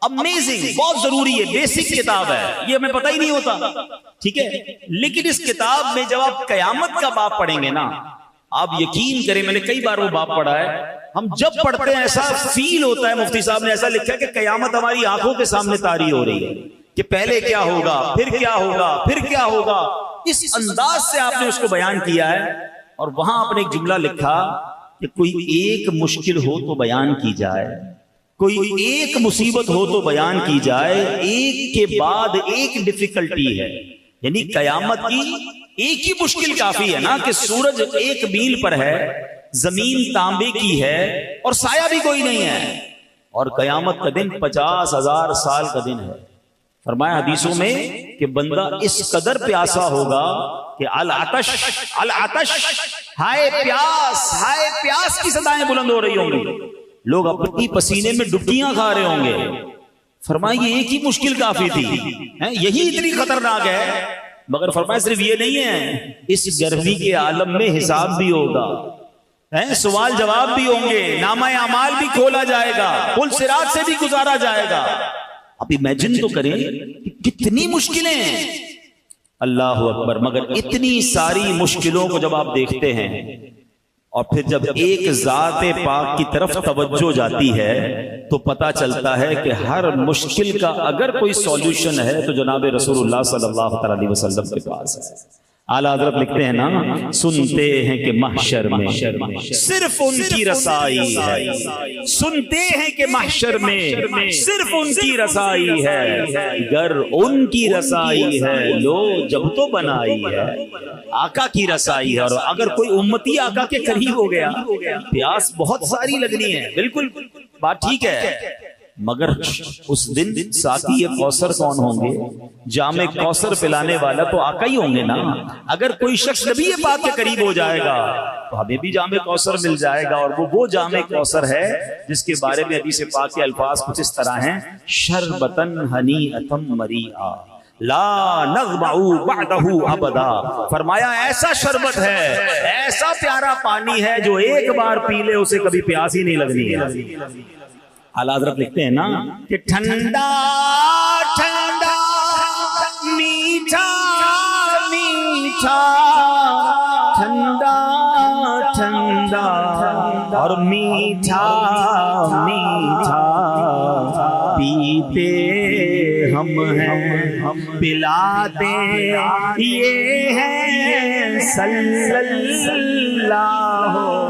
Amazing, بہت ضروری ہے، بیسک کتاب ہے، یہ ہمیں پتہ ہی نہیں ہوتا، ٹھیک ہے؟ لیکن اس کتاب میں جب آپ قیامت کا باب پڑھیں گے نا، آپ یقین کریں، میں نے کئی بار وہ باب پڑھا ہے، ہم جب پڑھتے ہیں ایسا فیل ہوتا ہے، مفتی صاحب نے ایسا لکھا ہے کہ قیامت ہماری آنکھوں کے سامنے طاری ہو رہی ہے کہ پہلے کیا ہوگا، پھر کیا ہوگا، پھر کیا ہوگا، اس انداز سے آپ نے اس کو بیان کیا ہے۔ اور وہاں آپ نے ایک جملہ لکھا کہ کوئی ایک مشکل ہو تو بیان کی جائے، کوئی ایک مصیبت ہو تو بیان کی جائے، ایک کے بعد ایک ڈیفیکلٹی ہے، یعنی قیامت کی ایک ہی مشکل کافی ہے نا کہ سورج ایک میل پر ہے، زمین تانبے کی ہے اور سایہ بھی کوئی نہیں ہے، اور قیامت کا دن 50,000 سال کا دن ہے۔ فرمایا حدیثوں میں کہ بندہ اس قدر پیاسا ہوگا کہ العطش العطش، ہائے پیاس، ہائے پیاس کی صدائیں بلند ہو رہی ہوں گی، لوگ اپنی پسینے میں ڈبکیاں کھا رہے ہوں گے۔ فرمایا یہ ایک ہی مشکل کافی تھی، یہی اتنی خطرناک ہے، مگر فرمایا صرف یہ نہیں ہے، اس گرمی کے عالم میں حساب بھی ہوگا، سوال جواب بھی ہوں گے، نامہ اعمال بھی کھولا جائے گا، پل صراط سے بھی گزارا جائے گا۔ اب امیجن تو کریں کتنی مشکلیں ہیں، اللہ اکبر۔ مگر اتنی ساری مشکلوں کو جب آپ دیکھتے ہیں اور پھر جب ایک ذات پاک کی طرف توجہ جاتی ہے تو پتہ چلتا ہے کہ ہر مشکل کا اگر کوئی سولوشن ہے تو جناب رسول اللہ صلی اللہ علیہ وسلم کے پاس ہے۔ اعلیٰ حضرت لکھتے ہیں نا، سنتے ہیں کہ محشر میں صرف ان کی رسائی ہے، سنتے ہیں کہ محشر میں صرف ان کی رسائی ہے، گر ان کی رسائی ہے لو جب تو بنائی ہے، آقا کی رسائی ہے۔ اور اگر کوئی امتی آقا کے قریب ہو گیا، پیاس بہت ساری لگنی ہے، بالکل بات ٹھیک ہے، مگر اس دن ساقی کوثر کون ہوں گے؟ جام کوثر پلانے والا تو آقا ہی ہوں گے نا۔ اگر کوئی شخص نبی پاک کے قریب ہو جائے گا تو ہمیں بھی جام کوثر مل جائے گا، اور وہ جام کوثر ہے جس کے بارے میں حدیث پاک کے الفاظ کچھ اس طرح ہیں، شربتن ہنیئتم مریعا لا نغمع بعدہ ابدا۔ فرمایا ایسا شربت ہے، ایسا پیارا پانی ہے جو ایک بار پی لے اسے کبھی پیاس ہی نہیں لگنی ہے۔ اعلیٰ حضرت لکھتے ہیں نا کہ ٹھنڈا ٹھنڈا میٹھا میٹھا، ٹھنڈا ٹھنڈا اور میٹھا میٹھا، پیتے ہم ہیں پلاتے یہ ہے صلی اللہ